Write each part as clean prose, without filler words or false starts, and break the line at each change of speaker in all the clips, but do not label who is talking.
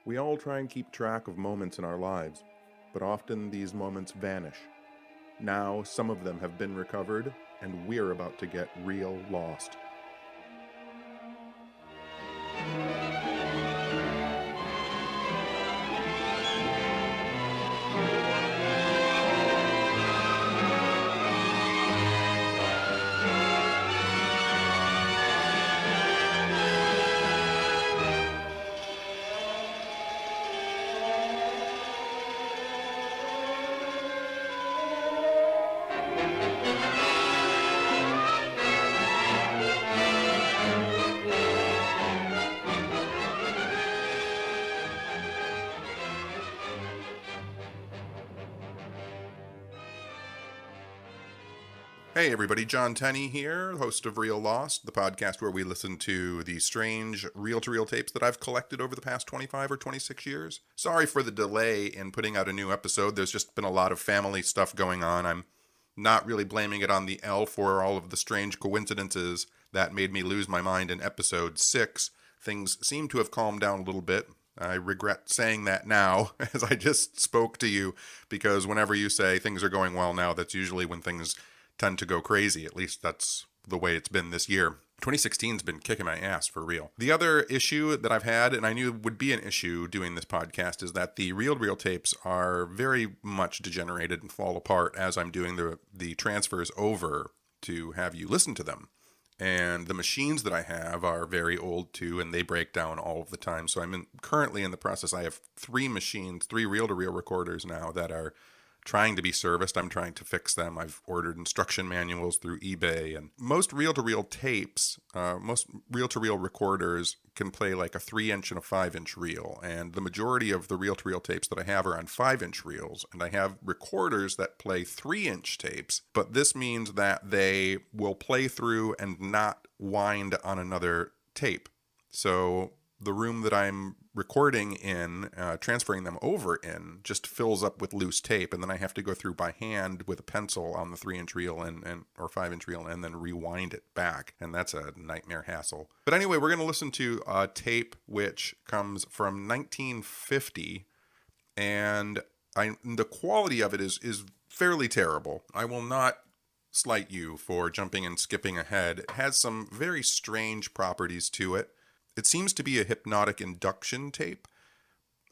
We all try and keep track of moments in our lives, but often these moments vanish. Now, some of them have been recovered, and we're about to get real lost. Hey everybody, John Tenney here, host of Real Lost, the podcast where we listen to the strange reel-to-reel tapes that I've collected over the past 25 or 26 years. Sorry for the delay in putting out a new episode. There's just been a lot of family stuff going on. I'm not really blaming it on the elf for all of the strange coincidences that made me lose my mind in episode 6. Things seem to have calmed down a little bit. I regret saying that now, as I just spoke to you, because whenever you say things are going well now, that's usually when things tend to go crazy. At least that's the way it's been this year. 2016's been kicking my ass for real. The other issue that I've had, and I knew would be an issue doing this podcast, is that the reel-to-reel tapes are very much degenerated and fall apart as I'm doing the transfers over to have you listen to them. And the machines that I have are very old too, and they break down all of the time. So I'm currently in the process. I have 3 machines, 3 reel-to-reel recorders now that are trying to be serviced. I'm trying to fix them. I've ordered instruction manuals through eBay, and most reel-to-reel tapes, most reel-to-reel recorders can play like a 3-inch and a 5-inch reel, and the majority of the reel-to-reel tapes that I have are on 5-inch reels, and I have recorders that play 3-inch tapes, but this means that they will play through and not wind on another tape. So the room that I'm recording in, transferring them over in, just fills up with loose tape, and then I have to go through by hand with a pencil on the 3-inch reel or 5-inch reel and then rewind it back, and that's a nightmare hassle. But anyway, we're going to listen to a tape which comes from 1950, and the quality of it is fairly terrible. I will not slight you for jumping and skipping ahead. It has some very strange properties to it. It seems to be a hypnotic induction tape.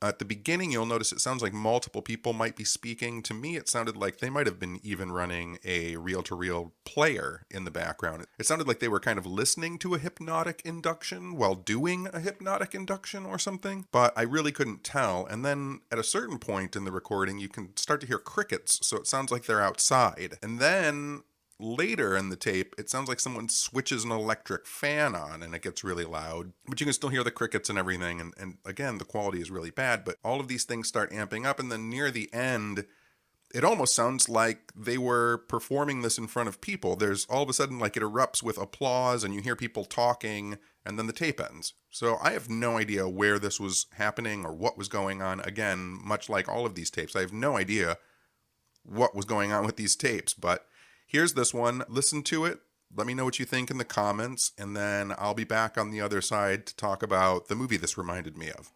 At the beginning, you'll notice it sounds like multiple people might be speaking. To me, it sounded like they might have been even running a reel-to-reel player in the background. It sounded like they were kind of listening to a hypnotic induction while doing a hypnotic induction or something, but I really couldn't tell. And then at a certain point in the recording, you can start to hear crickets, so it sounds like they're outside. And then later in the tape, it sounds like someone switches an electric fan on and it gets really loud, but you can still hear the crickets and everything. And again, the quality is really bad, but all of these things start amping up. And then near the end, it almost sounds like they were performing this in front of people. There's all of a sudden, like, it erupts with applause and you hear people talking, and then the tape ends. So I have no idea where this was happening or what was going on. Again, much like all of these tapes, I have no idea what was going on with these tapes, but here's this one. Listen to it. Let me know what you think in the comments, and then I'll be back on the other side to talk about the movie this reminded me of.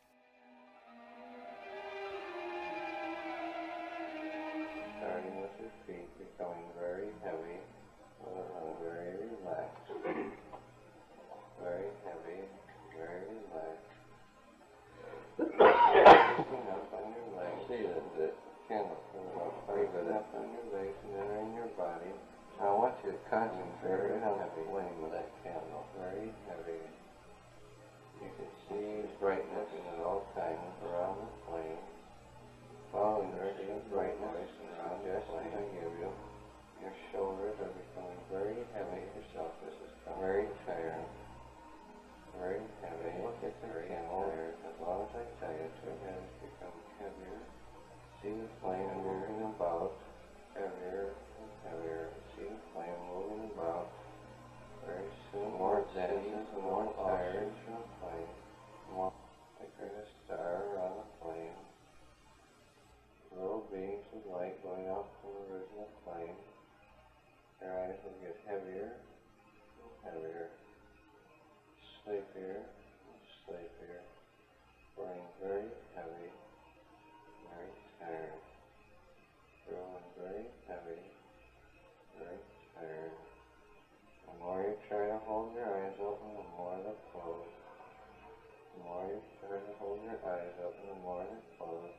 Starting with your feet, becoming very heavy, very relaxed. Very heavy, very relaxed. Looking up on your legs. See the candle coming up on your legs and entering your body. I want you to concentrate on the flame of that candle. Very heavy. You can see brightness at all times around the flame. Following the brightness around the flame I give you. Your shoulders are becoming very heavy. Yourself is very tired. Very heavy. Look at the candle. As long as I tell you to, it has become heavier. See the flame moving about. Heavier and heavier. See the flame moving about. Very soon, more dense and more tired from the flame. More thicker the star around the flame. Little beams of light going out from the original flame. Your eyes will get heavier and heavier. Sleepier and sleepier. Burning very your eyes open, the more they'll close. The more you try to hold your eyes open, the more they close.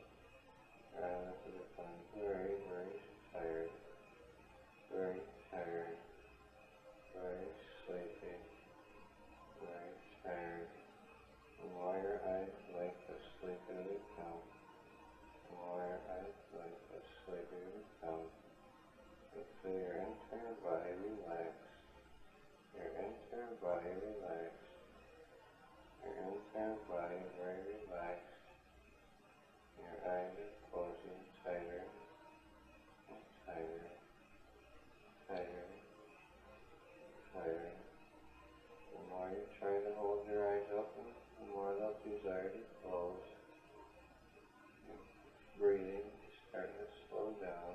Your eyelids are becoming very, very tired. Very tired. Very sleepy. Very tired. The more your eyes blink, the sleepier they become. The more your eyes blink, the sleepier you become. You feel your entire body relax. Your entire body relax. Your entire body very relaxed. Your eyes are closing tighter and tighter, tighter, tighter. The more you try to hold your eyes open, the more they'll desire to close. Your breathing is starting to slow down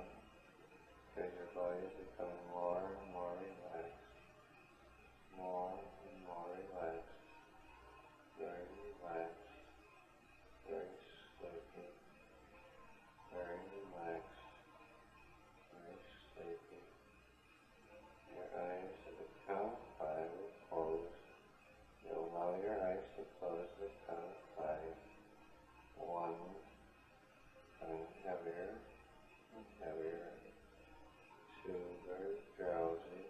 because your body is becoming more and more relaxed. More and more relaxed. Very relaxed. Very sleepy. Very relaxed. Very sleepy. Your eyes at the count of 5 will close. You'll allow your eyes to close at the count of 5. 1, becoming heavier and heavier. 2, very drowsy.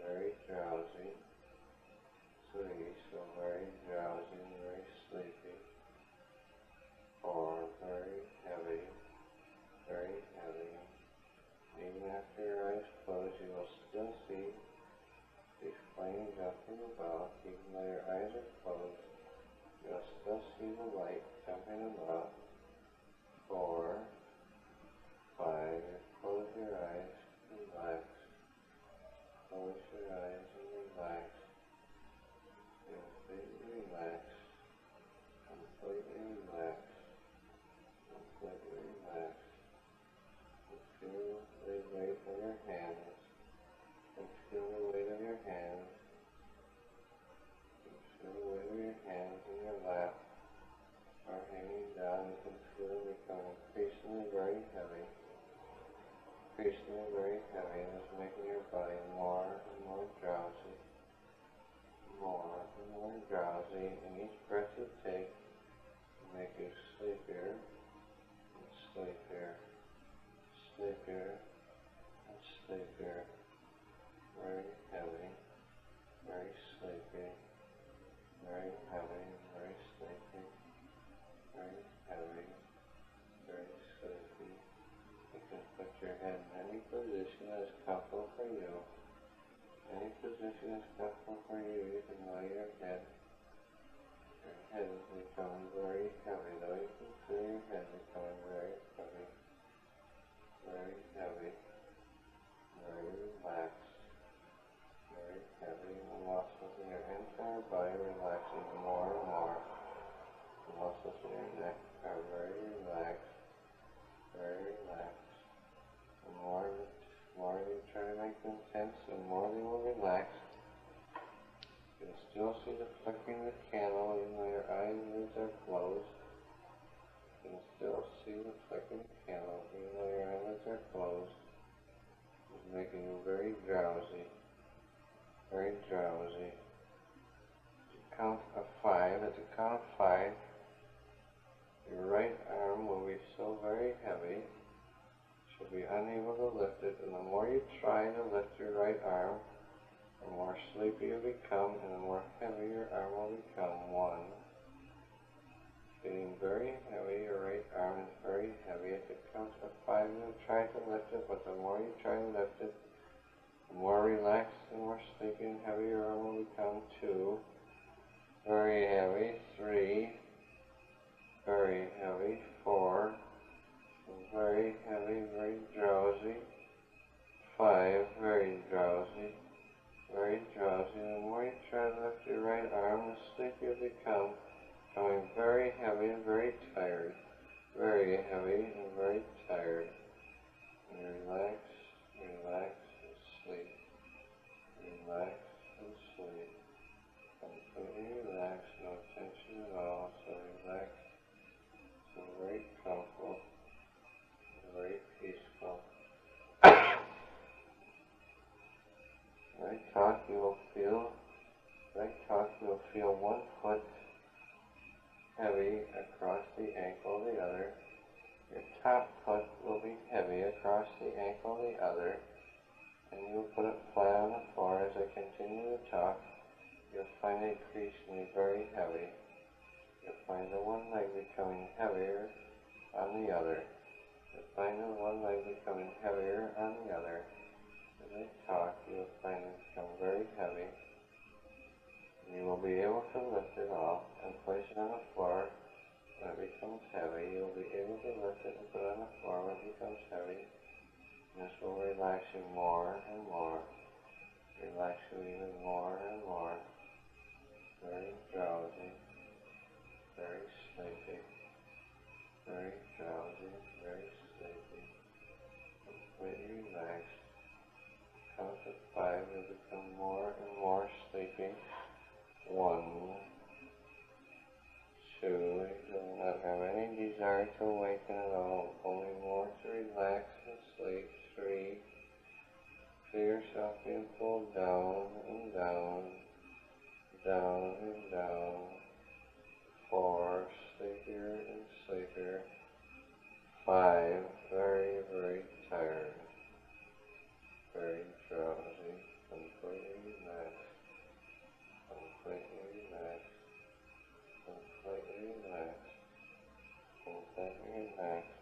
Very drowsy. 3, so very drowsy and very sleepy. 4, very heavy. Very heavy. Even after your eyes close, you will still see these flames up and above. Even though your eyes are closed, you will still see the light jumping above. 4, 5, close your eyes, relax. Close your eyes and relax. Completely relax. Completely relax. Completely relax. Feel the weight of your hands. And feel the weight of your hands. And feel the weight of your hands in your lap are hanging down. You can feel it become increasingly very heavy. Increasingly very heavy, and it's making your body more and more drowsy. More and more drowsy, and each breath you take will make you sleepier and sleepier, sleepier and sleepier. Very heavy, very sleepy, very heavy, very sleepy, very heavy, very sleepy. You can put your head in any position that is comfortable for you. Any position is comfortable for you. You can lay your head. Your head is becoming very heavy, though you can feel your head becoming very heavy. Very heavy. Very relaxed. Very heavy. The muscles in your entire body relaxing more and more. The muscles in your neck are very relaxed. Very relaxed. The more you try to make them tense, the more they will relax. You can still see the flickering of the candle even though your eyelids are closed. You can still see the flickering of the candle even though your eyelids are closed. It's making you very drowsy. Very drowsy. At the count of 5, your right arm will be so very heavy, you'll be unable to lift it, and the more you try to lift your right arm, the more sleepy you become, and the more heavy your arm will become. 1, getting very heavy, your right arm is very heavy. At the count of 5, you'll try to lift it, but the more you try to lift it, the more relaxed and more sleepy and heavy your arm will become. 2, very heavy. 3, very heavy. 4, very heavy, very drowsy. 5, very drowsy, very drowsy. The more you try to lift your right arm, the sleepier you become, becoming very heavy and very tired. Very heavy and very tired. And relax, relax and sleep. Relax and sleep. Completely relaxed, no tension at all, so relaxed. So very comfortable. Very peaceful. Very taut, you will feel feel one foot heavy across the ankle of the other. Your top foot will be heavy across the ankle of the other, and you'll put it flat on the floor. As I continue to talk, you'll find it increasingly very heavy. You'll find the one leg becoming heavier on the other. You'll find the one leg becoming heavier on the other. As I talk, you'll find it become very heavy. And you will be able to lift it off and place it on the floor. When it becomes heavy, you'll be able to lift it and put it on the floor when it becomes heavy. And this will relax you more and more. Relax you even more and more. Very drowsy. Very sleepy. Very drowsy. Very sleepy. Completely relaxed. Count to 5, you'll become more and more sleepy. 1, 2, you do not have any desire to awaken at all, only more to relax and sleep. 3, feel yourself being pulled down and down, down and down. 4, sleepier and sleepier. 5, very, very tired, very drowsy, completely relaxed, completely relaxed, completely relaxed, completely relaxed,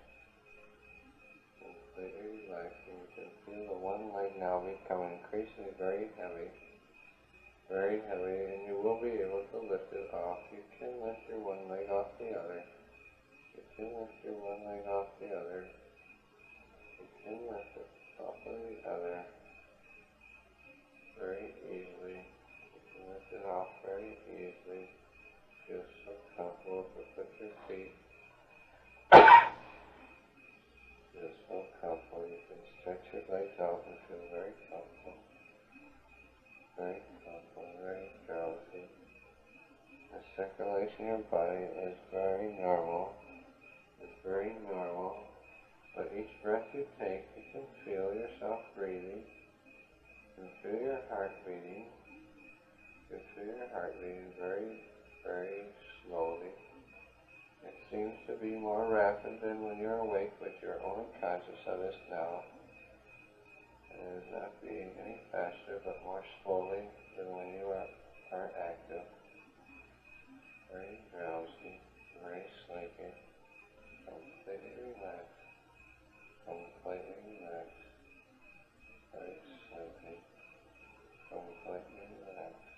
completely relaxed. And you can feel the one leg now becoming increasingly very heavy, and you will be able to lift it off. You can lift your one leg off the other. You can lift your one leg off the other. You can lift it off of the other very easily. You can lift it off very easily. Feel so comfortable to put your feet. Feel so comfortable. You can stretch your legs out and feel very comfortable. Very comfortable, very drowsy. The circulation in your body is very normal. It's very normal. But each breath you take, you can feel yourself breathing. You can feel your heart beating. You can feel your heart beating very, very slowly. It seems to be more rapid than when you're awake, but you're only conscious of this now. It is not beating any faster, but more slowly than when you are active. Very drowsy, very sleepy, completely relaxed, completely relaxed, very sleepy, completely relaxed,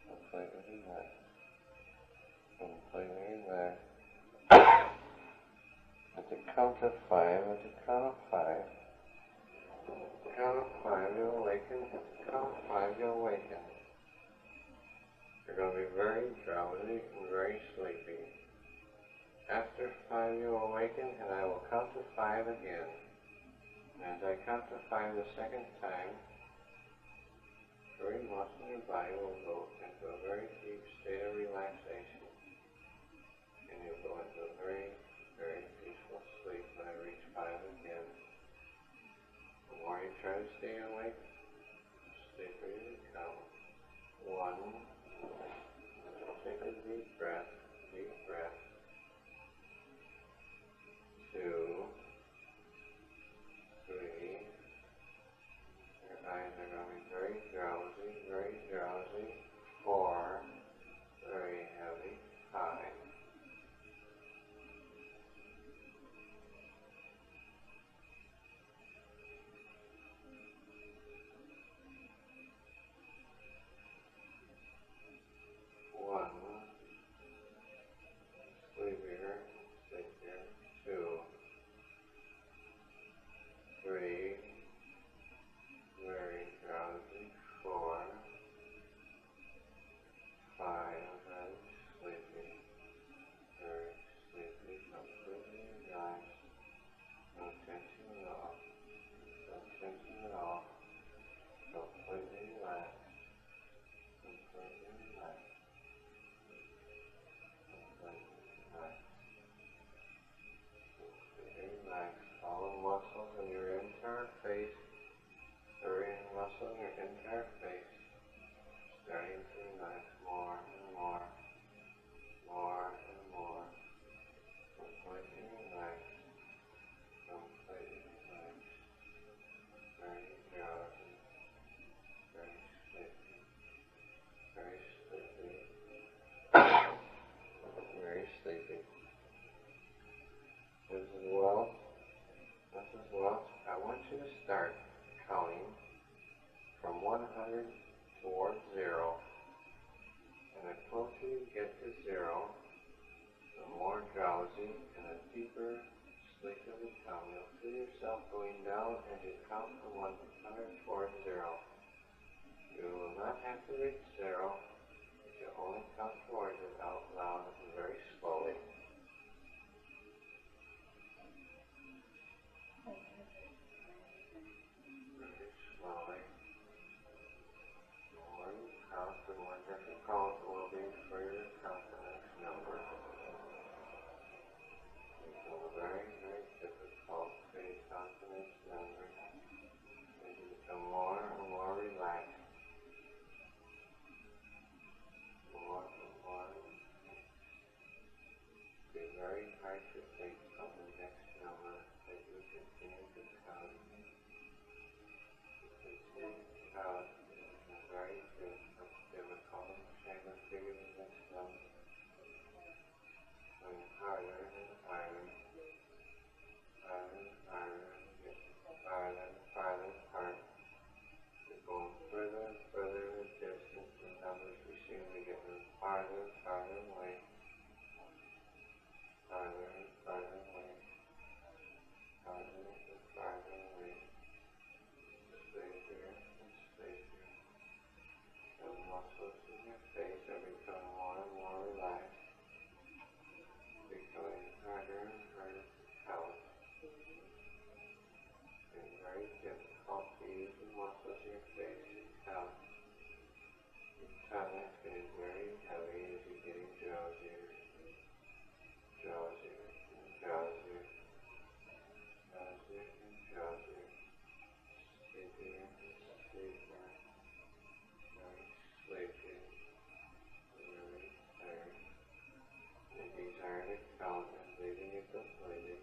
completely relaxed, completely relaxed. At the count of 5, you'll awaken. At the count of 5, you'll awaken. You're going to be very drowsy and very sleepy. After 5, you'll awaken, and I will count to 5 again. And as I count to 5 the second time, every muscle in your body will go into a very deep state of relaxation. And you'll go into a very, very peaceful sleep when I reach 5 again. The more you try to stay awake, the sleepier you become. 1, take a deep breath, 2, 3, your eyes are going to be very drowsy, 4, very heavy, 5. Sleepier, 2, 3, very drowsy, 4, 5, very sleepy, completely relaxed, no tension at all, completely relaxed, completely relaxed. Relax all the muscles in your entire face, every muscle in your entire face, starting to relax more you to get to 0, the more drowsy and the deeper sleep you become. You'll feel yourself going down as you count from 100 towards 0. You will not have to reach 0, but you only count towards it out loud and very slowly. Very slowly. The more you count, the more difficult it will be for you to count the next number. It's very, very difficult to count the next number as you become more and more relaxed. More and more. It'll be very hard to think of the next number as you continue to count. You continue to count. It's very difficult trying to figure the next number. Going harder and harder. Farther and farther. Get farther and farther apart. You're going further and further in the distance. The numbers we seem to get farther and farther away. Farther and farther away. Farther and farther away. Stay here and stay here. The muscles in your face are becoming more and more relaxed. Becoming harder and harder to count. It's very difficult to use the muscles in your face to count. Your tongue is getting very heavy as you're getting drowsier. Drowsier and drowsier. Drowsier and drowsier. Sleepier and sleepier. Very sleepy. Very tired. And desire to count and leaving you completely.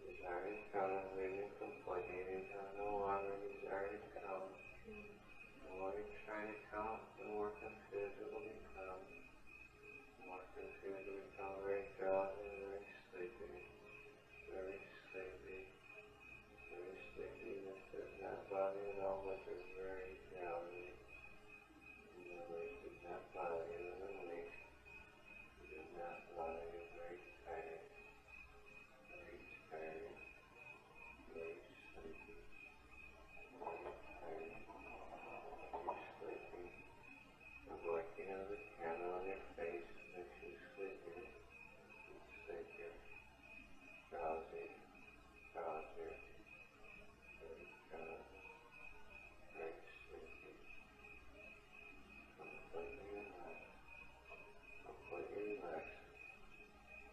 Desire to count and leaving you completely. These are no longer desire to count. The more you try to count, the more confused it will become. The more confused it will become, very drowsy and very sleepy. Very sleepy. Very sleepy. This does not bother you at all, but you're very drowsy. In other words, it does not bother you in the least. It does not bother you. Very tired. Very tired. Very sleepy. Very tired. Very sleepy. The blinking of the candle on your face makes you sleepier and sleepier. Drowsy. Drowsier. Very drowsy. Very sleepy. Completely relaxed. Completely relaxed.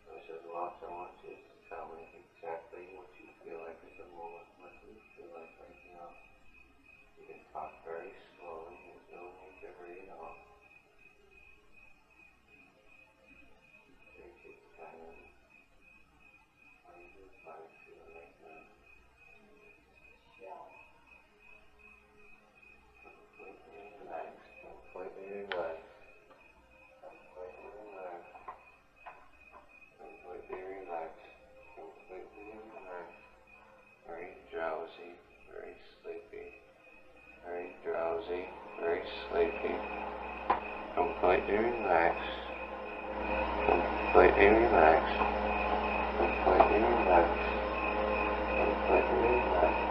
So I said, Lots, I want you to tell me exactly what you feel like at the moment. What do you feel like right now? You can talk very slowly. There's no need to hurry at all. Take your time. How does your body feel right now? Completely relaxed. Completely relaxed. Completely relaxed. Completely relaxed. Completely relaxed. Very drowsy. Very sleepy. Very drowsy. Very sleepy. Completely relaxed. Completely relaxed. Completely relaxed. Completely relaxed.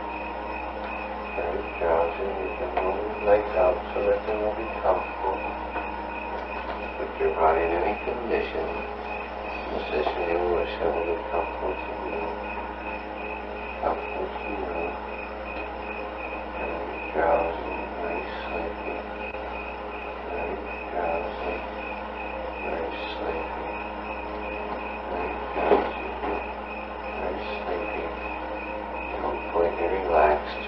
Very drowsy. You can move your legs out so that they will be comfortable. Put your body in any position you wish that will be comfortable to you. Comfortable to you. Very drowsy. Very sleepy. Very drowsy. Very sleepy. Very drowsy. Very sleepy. Completely relaxed.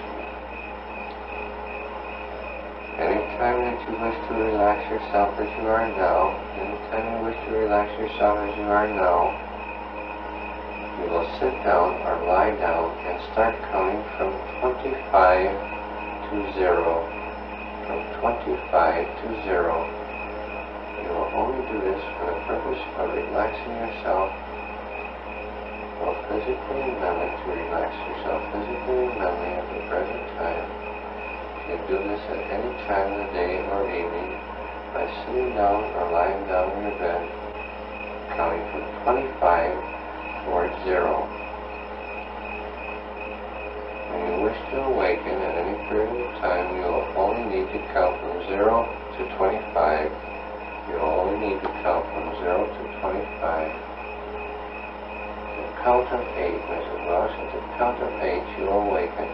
Anytime that you wish to relax yourself as you are now, anytime you wish to relax yourself as you are now, you will sit down or lie down and start counting from 25 to 0. From 25 to 0. You will only do this for the purpose of relaxing yourself, both physically and mentally, to relax yourself physically and mentally at the present time. You can do this at any time of the day or evening, by sitting down or lying down in your bed, counting from 25 towards 0. When you wish to awaken at any period of time, you will only need to count from 0 to 25. You will only need to count from 0 to 25. The count of 8, Mrs. Welsh, at the count of 8 you will awaken.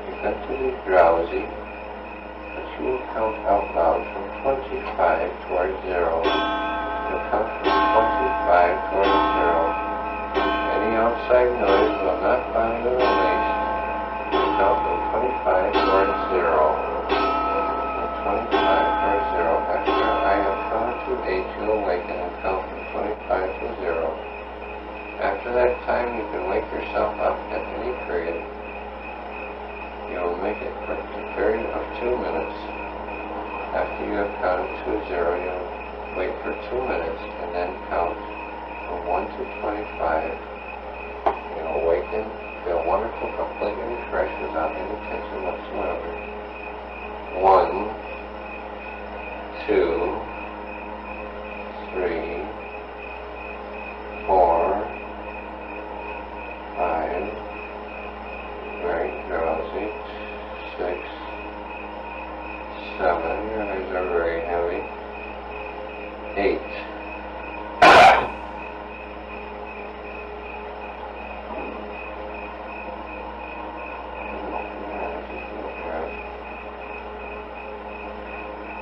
You're going to be drowsy, but you will count out loud from 25 towards 0. You'll count from 25 towards 0. Any outside noise will not bother you in the least. You'll count from 25 towards 0. From 25 towards 0. After I have counted to 8, you'll awaken and count from 25 to 0. After that time, you can wake yourself up at any period. You will make it for a period of 2 minutes. After you have counted to 0, you'll wait for 2 minutes and then count from 1 to 25. You'll awaken, feel wonderful, completely refreshed without any tension whatsoever. 1, 2, 3, 4, 5, very drowsy, 6, 7, your eyes are very heavy, 8.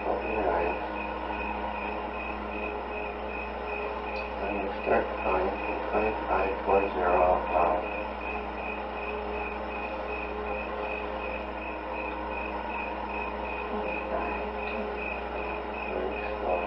Open your eyes. And you start counting from 25 towards 0 out loud. Very slow.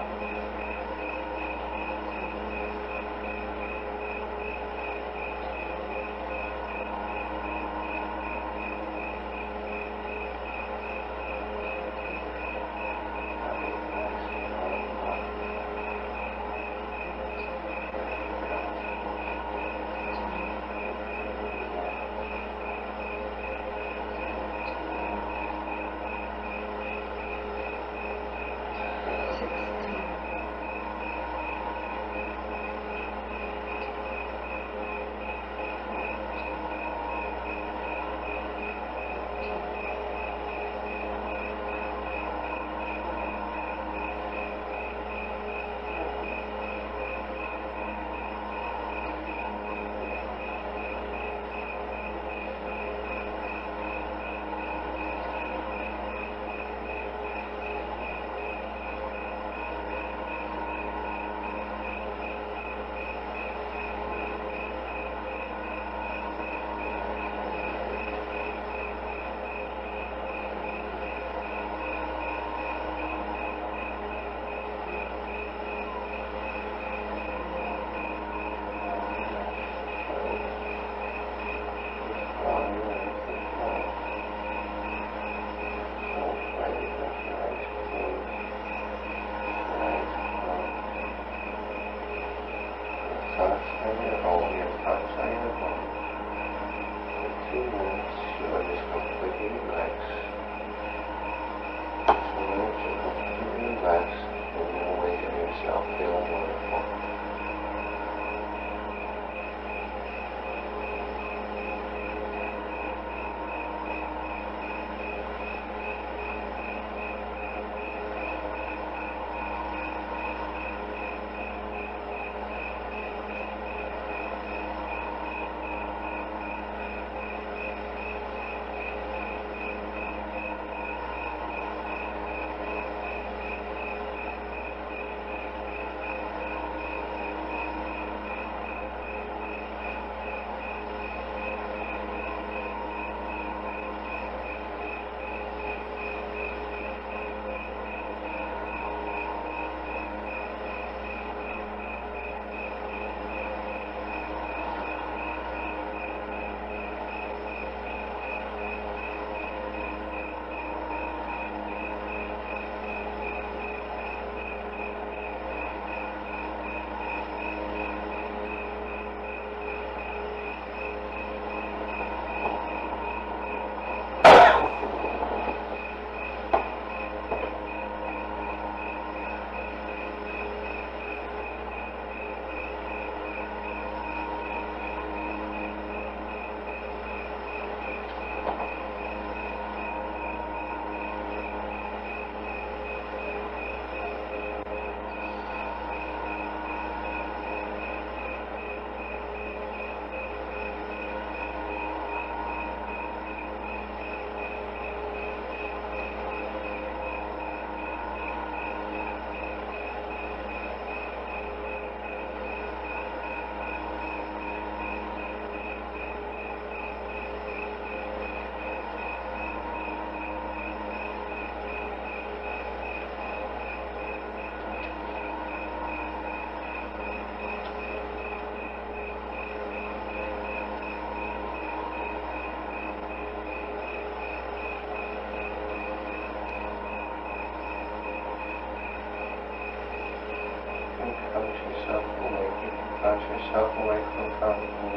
count yourself awake. You can count yourself awake from counting from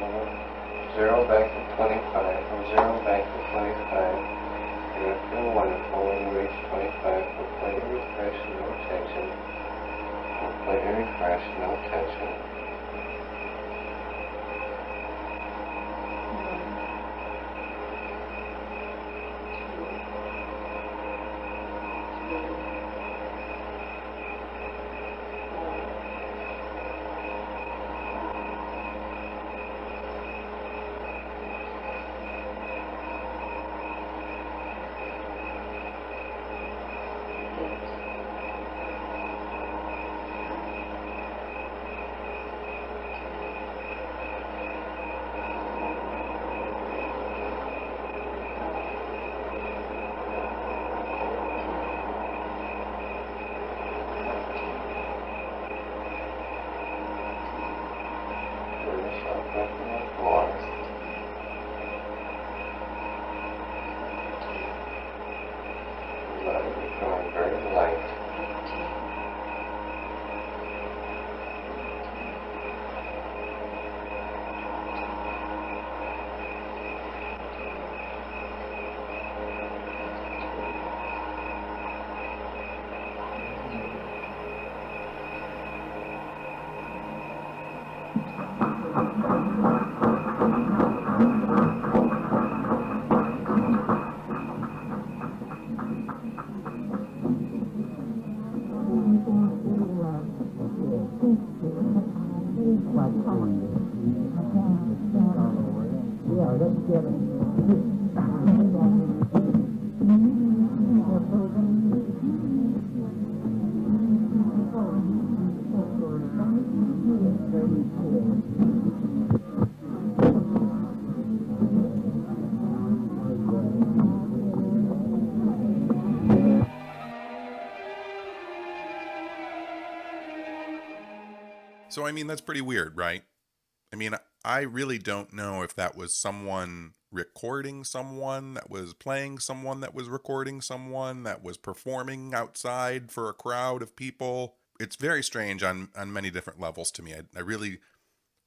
0 back to 25, from 0 back to 25. You're going to feel wonderful when you reach 25. Completely refreshed, no tension. Completely refreshed, no tension. Becoming very light.
So, I mean, that's pretty weird, right? I mean, I really don't know if that was someone recording someone that was playing someone that was recording someone that was performing outside for a crowd of people. It's very strange on many different levels to me. I really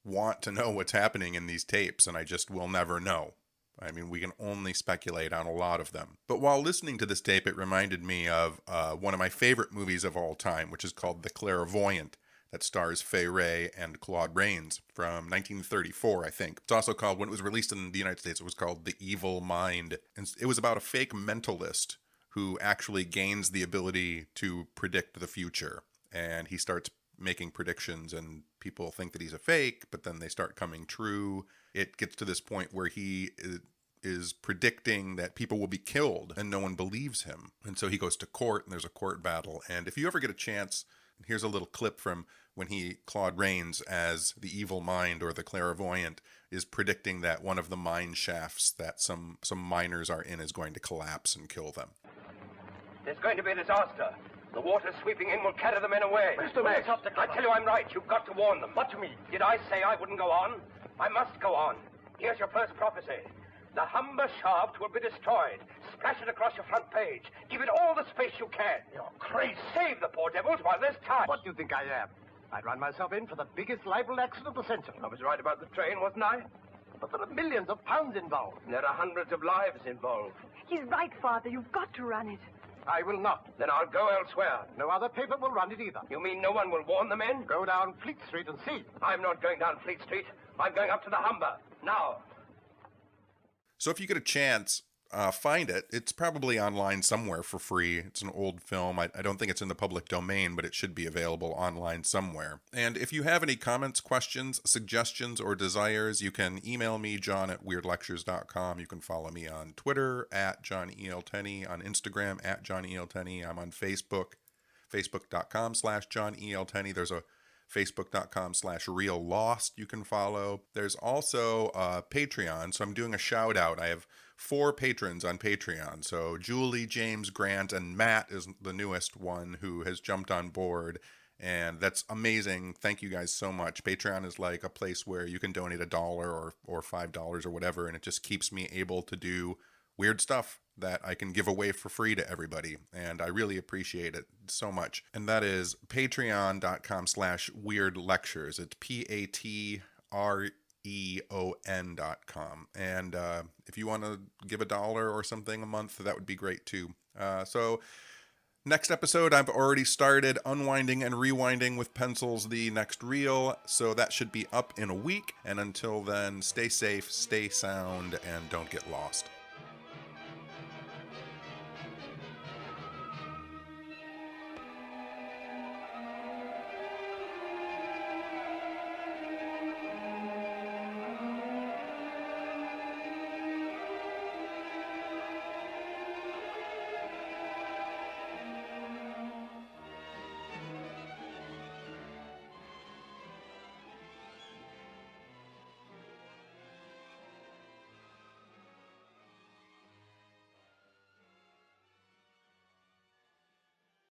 want to know what's happening in these tapes, and I just will never know. I mean, we can only speculate on a lot of them. But while listening to this tape, it reminded me of one of my favorite movies of all time, which is called The Clairvoyant, that stars Fay Wray and Claude Rains from 1934, I think. It's also called, when it was released in the United States, it was called The Evil Mind. And it was about a fake mentalist who actually gains the ability to predict the future. And he starts making predictions, and people think that he's a fake, but then they start coming true. It gets to this point where he is predicting that people will be killed, and no one believes him. And so he goes to court, and there's a court battle. And if you ever get a chance, here's a little clip from when Claude Rains, as the evil mind or the clairvoyant, is predicting that one of the mine shafts that some miners are in is going to collapse and kill them.
There's going to be a disaster. The water sweeping in will carry the men away.
Mr. Max,
I tell you I'm right. You've got to warn them.
What to me?
Did I say I wouldn't go on? I must go on. Here's your first prophecy. The Humber shaft will be destroyed. Splash it across your front page. Give it all the space you can.
You're crazy.
Save the poor devils while there's time.
What do you think I am? I'd run myself in for the biggest libel accident of the century.
I was right about the train, wasn't I?
But there are millions of pounds involved.
There are hundreds of lives involved.
He's right, Father. You've got to run it.
I will not.
Then I'll go elsewhere.
No other paper will run it either.
You mean no one will warn the men?
Go down Fleet Street and see.
I'm not going down Fleet Street. I'm going up to the Humber. Now.
So if you get a chance, find it. It's probably online somewhere for free. It's an old film. I don't think it's in the public domain, but it should be available online somewhere. And if you have any comments, questions, suggestions, or desires, you can email me, john@weirdlectures.com. You can follow me on Twitter, @JohnELTenney, on Instagram, @JohnELTenney. I'm on Facebook, facebook.com/JohnELTenney. There's a facebook.com/Real Lost you can follow. There's also Patreon, so I'm doing a shout out. I have 4 patrons on Patreon. So Julie, James, Grant, and Matt is the newest one who has jumped on board, and that's amazing. Thank you guys so much. Patreon is like a place where you can donate $1 or $5 or whatever, and it just keeps me able to do weird stuff that I can give away for free to everybody, and I really appreciate it so much. And that is patreon.com/weird lectures. It's patreon.com. And if you want to give $1 or something a month, that would be great too. So next episode, I've already started unwinding and rewinding with pencils the next reel, so that should be up in a week. And until then, stay safe, stay sound, and don't get lost.